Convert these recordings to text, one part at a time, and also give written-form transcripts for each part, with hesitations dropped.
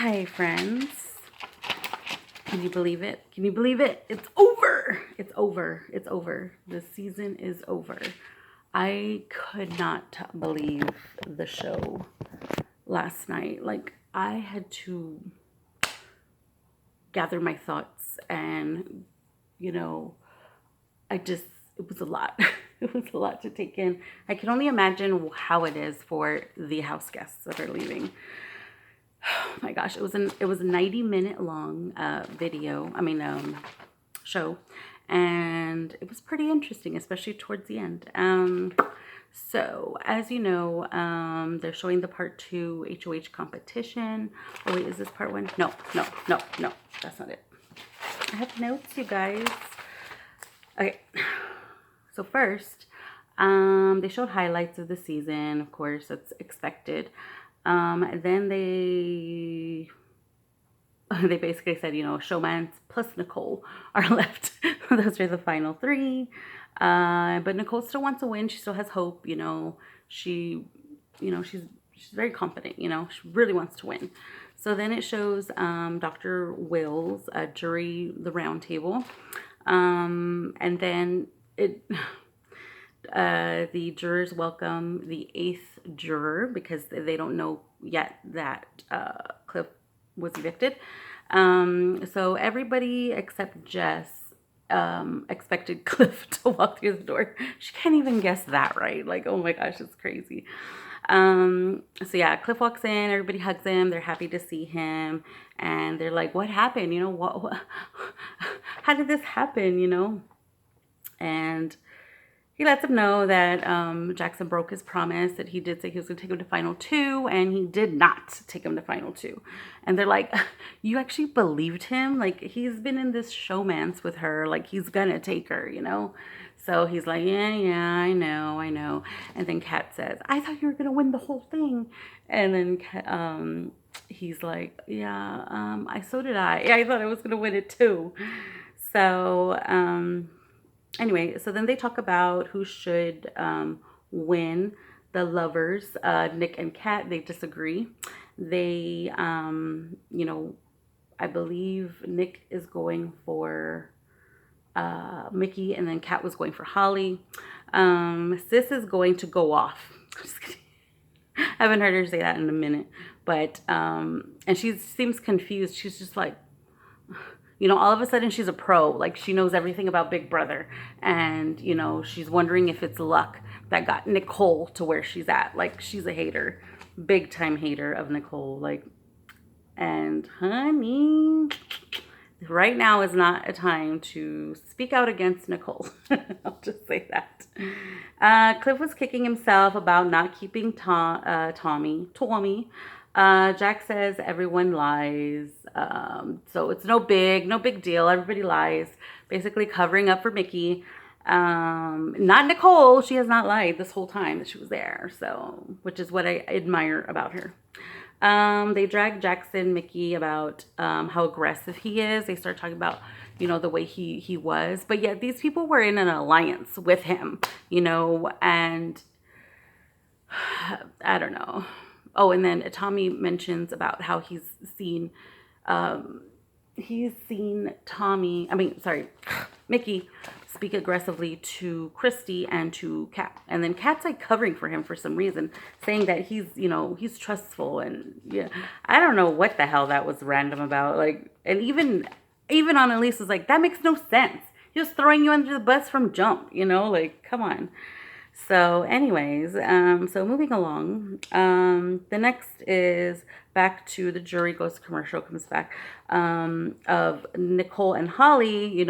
Hi, friends. Can you believe it? Can you believe it? It's over. It's over. It's over. The season is over. I could not believe the show last night. Like, I had to gather my thoughts and, you know, it was a lot. It was a lot to take in. I can only imagine how it is for the house guests that are leaving. Oh my gosh, it was a 90-minute long show, and it was pretty interesting, especially towards the end. So as you know, they're showing the part 2 HOH competition. Oh wait, is this part 1? No, that's not it. I have notes, you guys. Okay, so first, they showed highlights of the season. Of course, that's expected. Then they basically said, Showmance plus Nicole are left. Those are the final 3. But Nicole still wants to win. She still has hope. She's very confident. She really wants to win. So then it shows Dr. Will's jury, the round table. And then the jurors welcome the 8th juror because they don't know yet that Cliff was evicted. So everybody except Jess expected Cliff to walk through the door. She can't even guess that right. Like, oh my gosh, it's crazy. So yeah, Cliff walks in, everybody hugs him, they're happy to see him, and they're like, what happened? What how did this happen? And he lets him know that Jackson broke his promise, that he did say he was going to take him to final 2, and he did not take him to final 2. And they're like, you actually believed him? Like, he's been in this showmance with her. Like, he's going to take her, So he's like, yeah, I know. And then Kat says, I thought you were going to win the whole thing. And then he's like, yeah, so did I. Yeah, I thought I was going to win it too. So, anyway, so then they talk about who should win. The lovers, Nick and Kat, they disagree. They, I believe Nick is going for Mickey, and then Kat was going for Holly. Sis is going to go off. Just kidding. I haven't heard her say that in a minute. But, and she seems confused. She's just like, all of a sudden she's a pro. Like, she knows everything about Big Brother. And, she's wondering if it's luck that got Nicole to where she's at. Like, she's a hater. Big time hater of Nicole. Like, and honey, right now is not a time to speak out against Nicole. I'll just say that. Cliff was kicking himself about not keeping Tommy. Jack says everyone lies. So it's no big deal. Everybody lies. Basically covering up for Mickey. Not Nicole. She has not lied this whole time that she was there. So, which is what I admire about her. They drag Jackson, Mickey about how aggressive he is. They start talking about, the way he was. But yet these people were in an alliance with him, and I don't know. Oh, and then Tommy mentions about how he's seen Mickey speak aggressively to Christy and to Kat. And then Kat's like covering for him for some reason, saying that he's trustful. And yeah, I don't know what the hell that was random about. Like, and even Annalise was like, that makes no sense. He was throwing you under the bus from jump, like, come on. So anyways, so moving along, the next is back to the jury goes to commercial, comes back, of Nicole and Holly,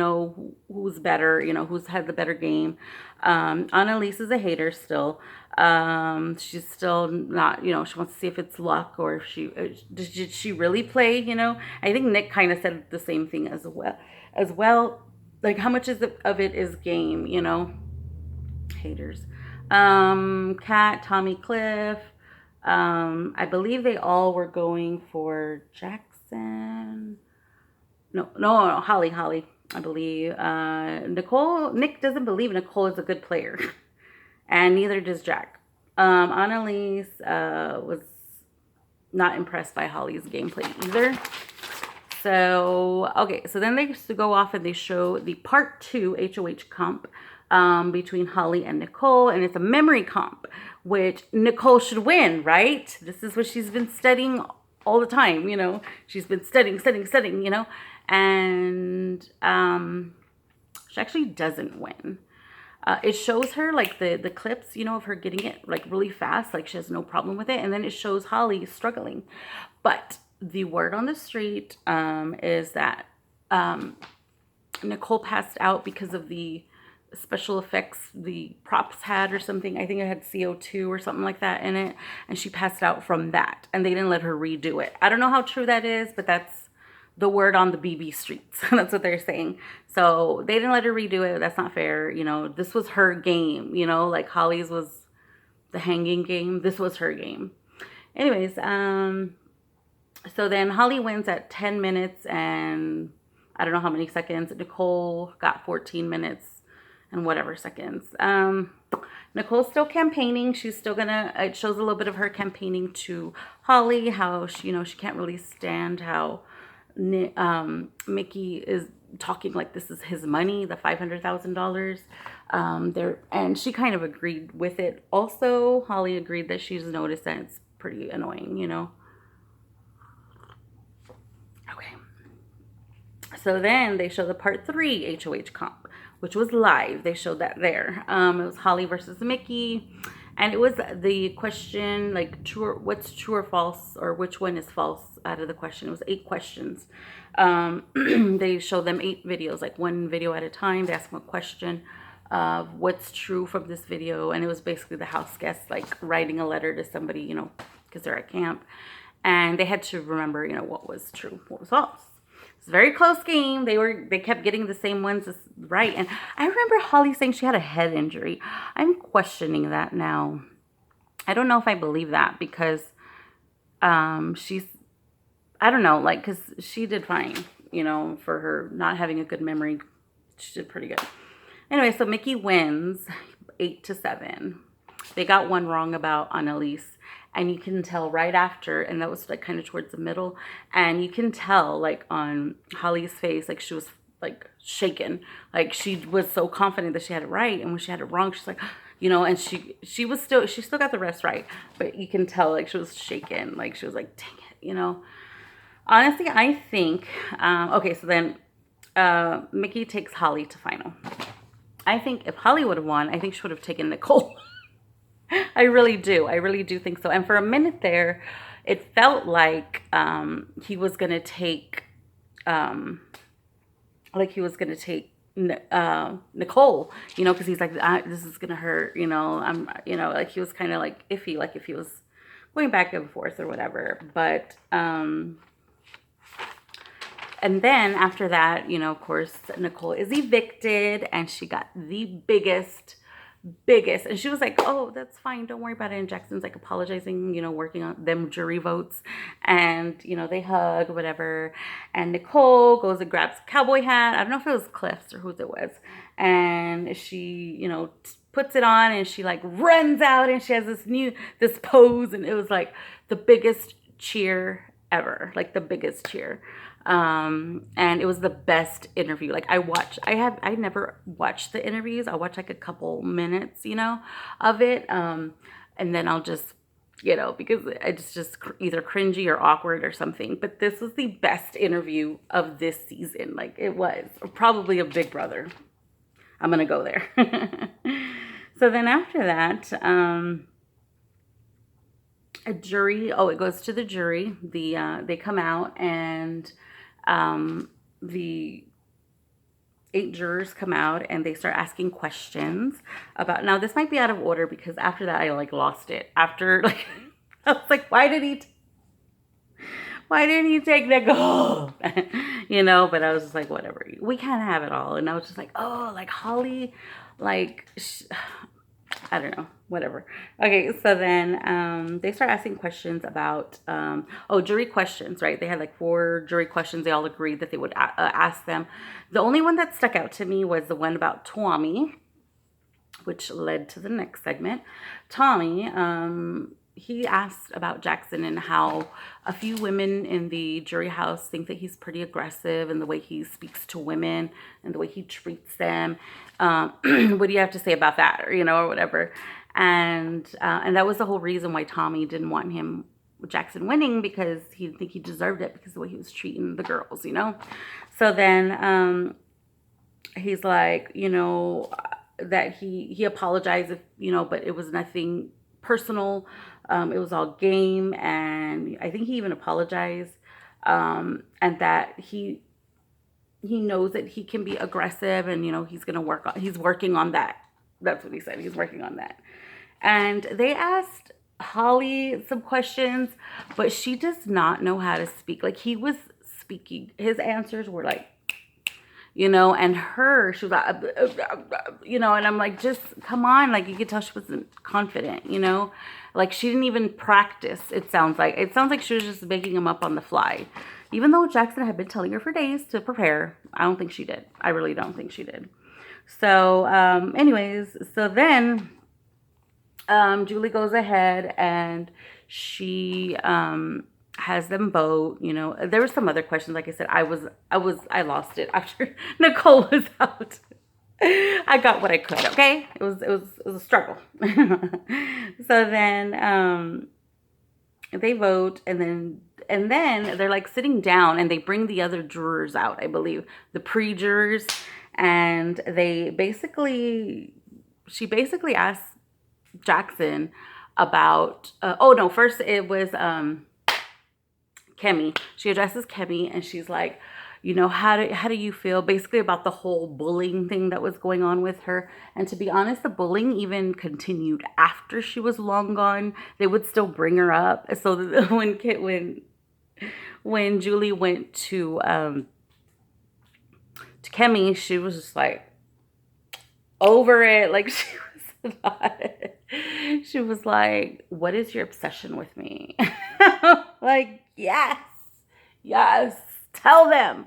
who's better, who's had the better game. Annalise is a hater still. She's still not, she wants to see if it's luck or if did she really play, I think Nick kind of said the same thing as well, like how much of it is game, haters. Kat, Tommy, Cliff. I believe they all were going for Jackson. No, Holly, I believe. Nick doesn't believe Nicole is a good player. And neither does Jack. Annalise was not impressed by Holly's gameplay either. So, okay, so then they used to go off and they show the part 2 HOH comp between Holly and Nicole, and it's a memory comp, which Nicole should win, right? This is what she's been studying all the time, you know. She's been studying, you know, and she actually doesn't win. It shows her like the clips, you know, of her getting it like really fast, like she has no problem with it, and then it shows Holly struggling. But the word on the street is that Nicole passed out because of the special effects the props had or something. I think it had CO2 or something like that in it, and she passed out from that, and they didn't let her redo it. I don't know how true that is, but that's the word on the BB streets. That's what they're saying. So they didn't let her redo it. That's not fair. You know, this was her game, you know, like Holly's was the hanging game. This was her game. Anyways, so then Holly wins at 10 minutes and I don't know how many seconds. Nicole got 14 minutes and whatever seconds. Nicole's still campaigning. She's still gonna, it shows a little bit of her campaigning to Holly, how she, you know, she can't really stand how Mickey is talking like this is his money, the $500,000. There, and she kind of agreed with it. Also, Holly agreed that she's noticed that it's pretty annoying, you know. Okay. So then they show the part 3 HOH comp, which was live. They showed that there. It was Holly versus Mickey. And it was the question, like, what's true or false, or which one is false out of the question. It was 8 questions. They showed them 8 videos, like one video at a time. They asked them a question of what's true from this video. And it was basically the house guests, like, writing a letter to somebody, you know, because they're at camp. And they had to remember, you know, what was true, what was false. It's a very close game. They kept getting the same ones right. And I remember Holly saying she had a head injury. I'm questioning that now. I don't know if I believe that because she's, I don't know, like, because she did fine, you know, for her not having a good memory. She did pretty good. Anyway, so Mickey wins 8-7. They got one wrong about Annalise. And you can tell right after, and that was like kind of towards the middle, and you can tell like on Holly's face, like she was like shaken, like she was so confident that she had it right, and when she had it wrong, she's like, you know, and she still got the rest right, but you can tell like she was shaken, like she was like, dang it, you know. Honestly, I think, okay, so then Mickey takes Holly to final. I think if Holly would have won, I think she would have taken Nicole. I really do think so. And for a minute there, it felt like he was gonna take Nicole, you know, because he's like, this is gonna hurt, you know. You know, like he was kind of like iffy, like if he was going back and forth or whatever. But and then after that, you know, of course, Nicole is evicted, and she got the biggest, and she was like, oh, that's fine, don't worry about it. And Jackson's like apologizing, you know, working on them jury votes, and you know, they hug, whatever. And Nicole goes and grabs a cowboy hat. I don't know if it was Cliff's or whose it was, and she, you know, puts it on, and she like runs out, and she has this pose, and it was like the biggest cheer ever, like the biggest cheer. And it was the best interview. Like I never watched the interviews. I watch like a couple minutes, you know, of it. And then I'll just, you know, because it's just either cringy or awkward or something. But this was the best interview of this season. Like it was probably a Big Brother. I'm going to go there. So then after that, a jury, it goes to the jury. They come out, and the 8 jurors come out, and they start asking questions about, now this might be out of order because after that I like lost it. After like I was like, why didn't he take the goal? You know, but I was just like, whatever, we can't have it all. And I was just like, oh, like Holly, like I don't know, whatever. Okay, so then they start asking questions about, jury questions, right? They had like 4 jury questions. They all agreed that they would ask them. The only one that stuck out to me was the one about Tommy, which led to the next segment. Tommy, he asked about Jackson and how a few women in the jury house think that he's pretty aggressive in the way he speaks to women and the way he treats them. What do you have to say about that, or or whatever? And that was the whole reason why Tommy didn't want Jackson winning, because he didn't think he deserved it because of the way he was treating the girls. So then he's like, that he apologized, but it was nothing personal. It was all game, and I think he even apologized, and that he knows that he can be aggressive, and he's working on that. That's what he said. He's working on that. And they asked Holly some questions, but she does not know how to speak. Like, he was speaking, his answers were like, and she was like, and I'm like, just come on. Like, you could tell she wasn't confident, like she didn't even practice. It sounds like she was just making him up on the fly, even though Jackson had been telling her for days to prepare. I don't think she did. I really don't think she did. So, anyways, so then, Julie goes ahead and she, has them vote. There were some other questions. Like I said, I lost it after Nicole was out. I got what I could. Okay. It was a struggle. So then, they vote, and then they're like sitting down, and they bring the other jurors out, I believe, the pre-jurors, and she basically asked Jackson about, first it was, Kemi. She addresses Kemi, and she's like, how do you feel basically about the whole bullying thing that was going on with her? And to be honest, the bullying even continued after she was long gone. They would still bring her up. So when Julie went to Kemi, she was just like over it. Like, she was like, what is your obsession with me? Like, yes, tell them.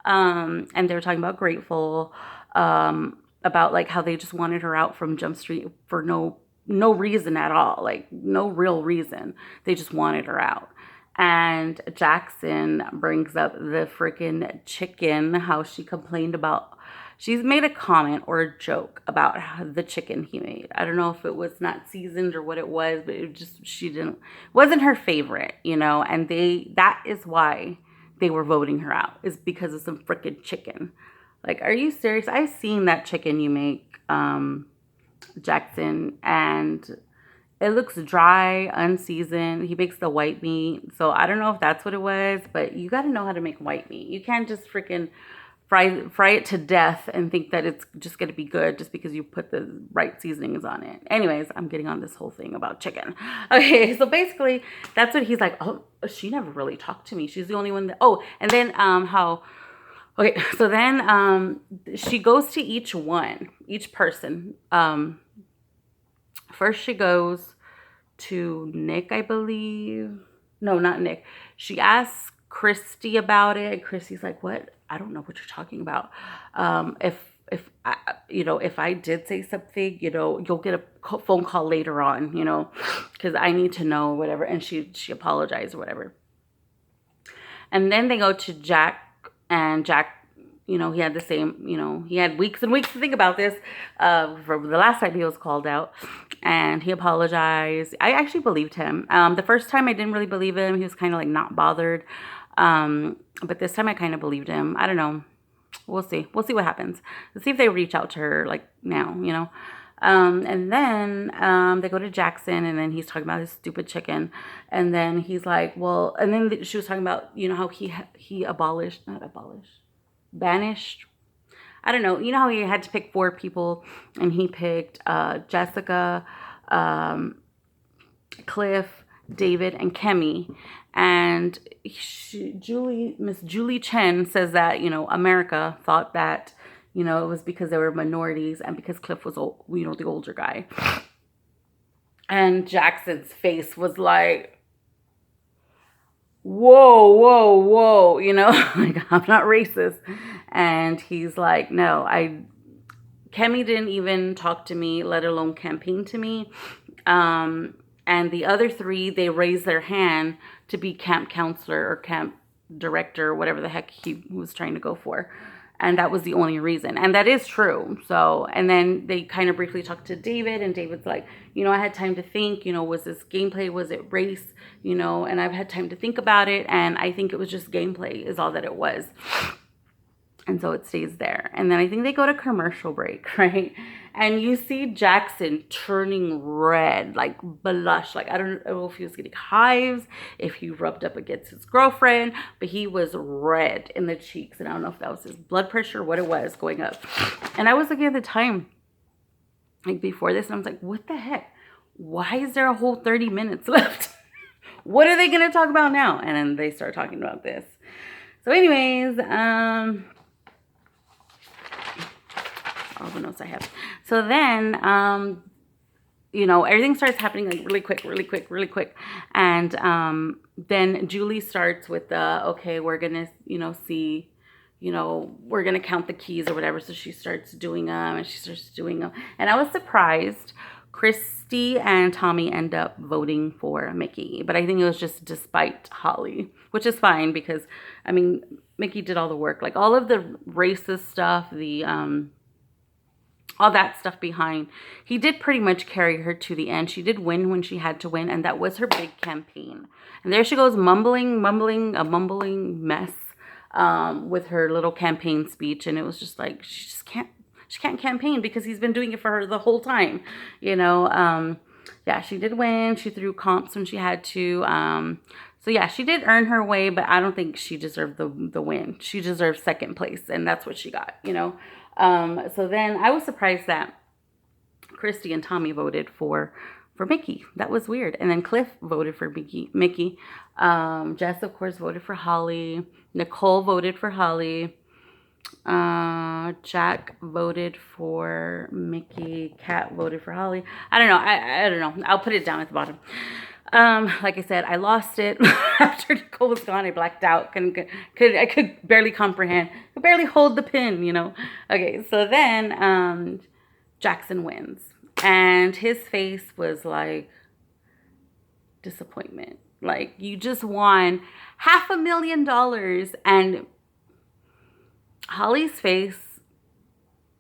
And they were talking about Grateful, about like how they just wanted her out from Jump Street for no reason at all, like no real reason. They just wanted her out. And Jackson brings up the freaking chicken, how she complained about. She's made a comment or a joke about the chicken he made. I don't know if it was not seasoned or what it was, but wasn't her favorite, and that is why they were voting her out, is because of some freaking chicken. Like, are you serious? I've seen that chicken you make, Jackson, and it looks dry, unseasoned. He makes the white meat. So I don't know if that's what it was, but you got to know how to make white meat. You can't just freaking fry it to death and think that it's just going to be good just because you put the right seasonings on it. Anyways, I'm getting on this whole thing about chicken. Okay, so basically that's what he's like, oh, she never really talked to me. She's the only one that, and then okay, so then she goes to each person. First she goes to Nick, I believe. No, not Nick. She asks Christy about it. Christy's like, what? I don't know what you're talking about. If I did say something, you'll get a phone call later on, because I need to know, whatever. And she apologized or whatever. And then they go to Jack, and Jack, he had the same, he had weeks and weeks to think about this, from the last time he was called out, and he apologized. I actually believed him. The first time I didn't really believe him. He was kind of like not bothered. But this time I kind of believed him. I don't know. We'll see. We'll see what happens. Let's see if they reach out to her like now, and then, they go to Jackson, and then he's talking about his stupid chicken. And then he's like, well, and then she was talking about, how he banished. I don't know. You know how he had to pick 4 people, and he picked, Jessica, Cliff, David, and Kemi. And Miss Julie Chen says that, America thought that, it was because they were minorities and because Cliff was, the older guy. And Jackson's face was like, whoa, like, I'm not racist. And he's like, no, Kemi didn't even talk to me, let alone campaign to me. And the other three, they raised their hand to be camp counselor or camp director, whatever the heck he was trying to go for. And that was the only reason. And that is true. So, and then they kind of briefly talked to David, and David's like, you know, I had time to think, you know, was this gameplay? Was it race? You know, and I've had time to think about it. And I think it was just gameplay is all that it was. And so it stays there. And then I think they go to commercial break, right? And you see Jackson turning red, like blush. Like, I don't know if he was getting hives, if he rubbed up against his girlfriend, but he was red in the cheeks. And I don't know if that was his blood pressure, what it was going up. And I was looking at the time, like before this, and I was like, what the heck? Why is there a whole 30 minutes left? What are they going to talk about now? And then they start talking about this. So anyways, all the notes I have. So then, you know, everything starts happening like really quick. And then Julie starts with the, okay, we're going to, you know, see, you know, we're going to count the keys or whatever. So she starts doing them and she starts doing them. And I was surprised. Christy and Tommy end up voting for Mickey. But I think it was just despite Holly, which is fine because, I mean, Mickey did all the work. Like all of the racist stuff, the, all that stuff behind. He did pretty much carry her to the end. She did win when she had to win, and that was her big campaign. And there she goes, mumbling a mumbling mess with her little campaign speech. And it was just like, she can't campaign because he's been doing it for her the whole time, you know. Yeah, she did win. She threw comps when she had to. So yeah, she did earn her way, but I don't think she deserved the win. She deserved second place, and that's what she got, you know. So then I was surprised that Christy and Tommy voted for Mickey. That was weird. And then Cliff voted for Mickey. Jess, of course, voted for Holly. Nicole voted for Holly. Jack voted for Mickey. Kat voted for Holly. I don't know. I don't know. I'll put it down at the bottom. Like I said, I lost it after Nicole was gone. I blacked out. I could barely comprehend. Could barely hold the pin, you know. Okay, so then Jackson wins, and his face was like disappointment. Like, you just won $500,000, and Holly's face,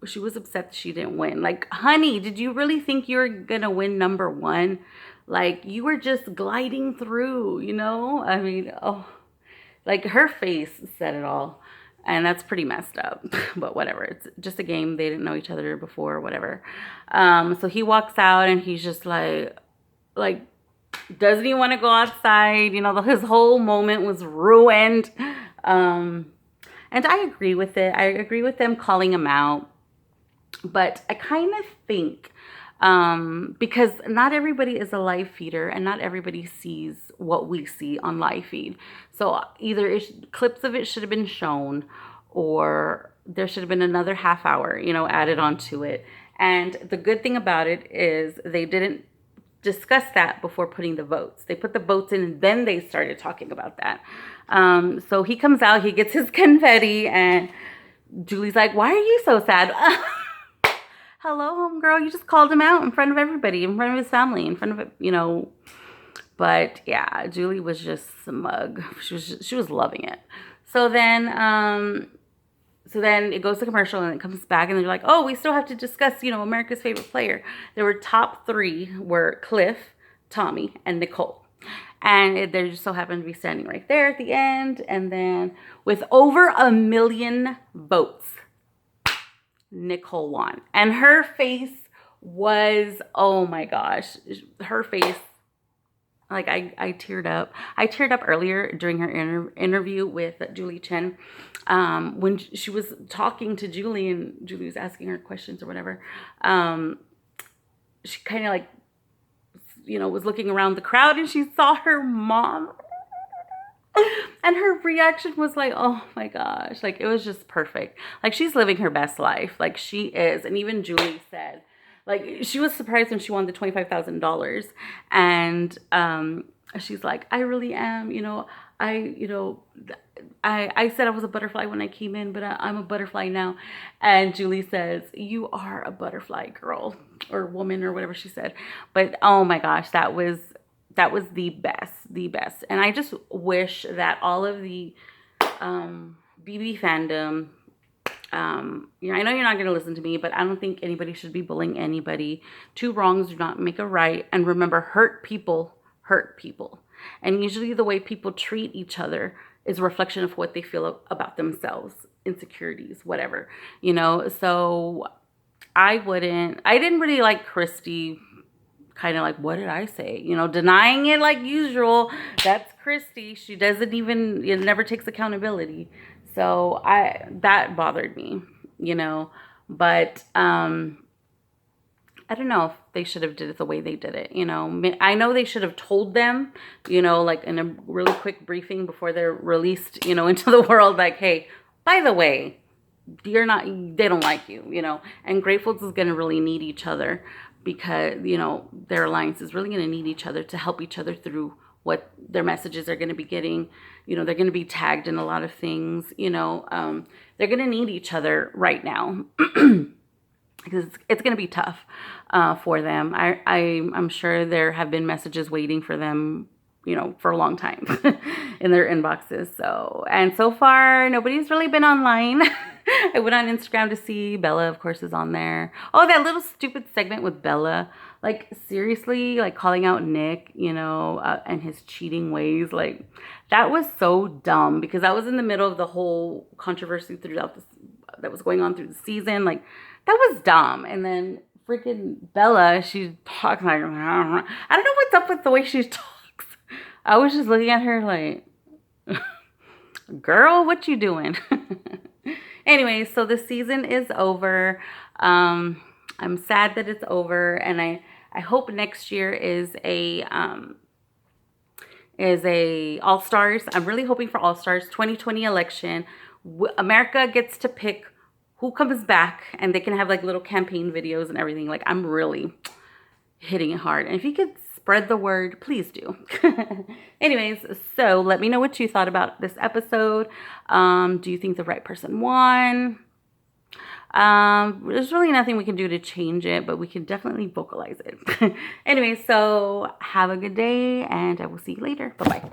she was upset that she didn't win. Like, honey, did you really think you were gonna win number one? Like, you were just gliding through, you know? I mean, oh, like her face said it all. And that's pretty messed up, but whatever. It's just a game. They didn't know each other before, whatever. So he walks out and he's just like, doesn't he want to go outside? You know, his whole moment was ruined. And I agree with it. I agree with them calling him out. But I kind of think, because not everybody is a live feeder and not everybody sees what we see on live feed. So either clips of it should have been shown, or there should have been another half hour, you know, added onto it. And the good thing about it is they didn't discuss that before putting the votes. They put the votes in and then they started talking about that. So he comes out, he gets his confetti, and Julie's like, why are you so sad? Hello, homegirl, you just called him out in front of everybody, in front of his family, in front of, you know. But yeah, Julie was just smug. She was loving it. So then it goes to commercial and it comes back and they're like, oh, we still have to discuss, you know, America's favorite player. There were top three were Cliff, Tommy, and Nicole. And they just so happened to be standing right there at the end. And then with over 1 million votes, Nicole won. And her face was, oh my gosh, her face, like I teared up. I teared up earlier during her interview with Julie Chen, when she was talking to Julie and Julie was asking her questions or whatever. She kind of like, you know, was looking around the crowd and she saw her mom. And her reaction was like, oh my gosh, like it was just perfect. Like, she's living her best life. Like, she is. And even Julie said, like, she was surprised when she won the $25,000. And she's like, I really am, you know, I said I was a butterfly when I came in, but I'm a butterfly now. And Julie says, you are a butterfly, girl, or woman, or whatever she said. But oh my gosh, that was that was the best. And I just wish that all of the BB fandom, I know you're not going to listen to me, but I don't think anybody should be bullying anybody. Two wrongs do not make a right. And remember, hurt people hurt people. And usually the way people treat each other is a reflection of what they feel about themselves, insecurities, whatever, So I didn't really like Christy, kind of like, what did I say? Denying it like usual. That's Christy. She doesn't even, it never takes accountability. So that bothered me, but I don't know if they should have did it the way they did it. I know they should have told them, like in a really quick briefing before they're released, into the world, like, hey, by the way, they don't like you, and Grateful's is going to really need each other because, their alliance is really going to need each other to help each other through what their messages are going to be getting. They're going to be tagged in a lot of things, they're going to need each other right now because it's going to be tough for them. I'm sure there have been messages waiting for them, for a long time in their inboxes. So far, nobody's really been online. I went on Instagram to see. Bella, of course, is on there. Oh, that little stupid segment with Bella. Like, seriously, like calling out Nick, and his cheating ways. Like, that was so dumb because I was in the middle of the whole controversy that was going on through the season. Like, that was dumb. And then freaking Bella, she talks like, I don't know what's up with the way she talks. I was just looking at her like, girl, what you doing? Anyway, so the season is over. I'm sad that it's over, and I hope next year is a All-Stars. I'm really hoping for All-Stars 2020 election. America gets to pick who comes back, and they can have like little campaign videos and everything. Like, I'm really hitting it hard. And if you could spread the word, please do. Anyways, so let me know what you thought about this episode. Do you think the right person won? There's really nothing we can do to change it, but we can definitely vocalize it. Anyway, so have a good day, and I will see you later. Bye-bye.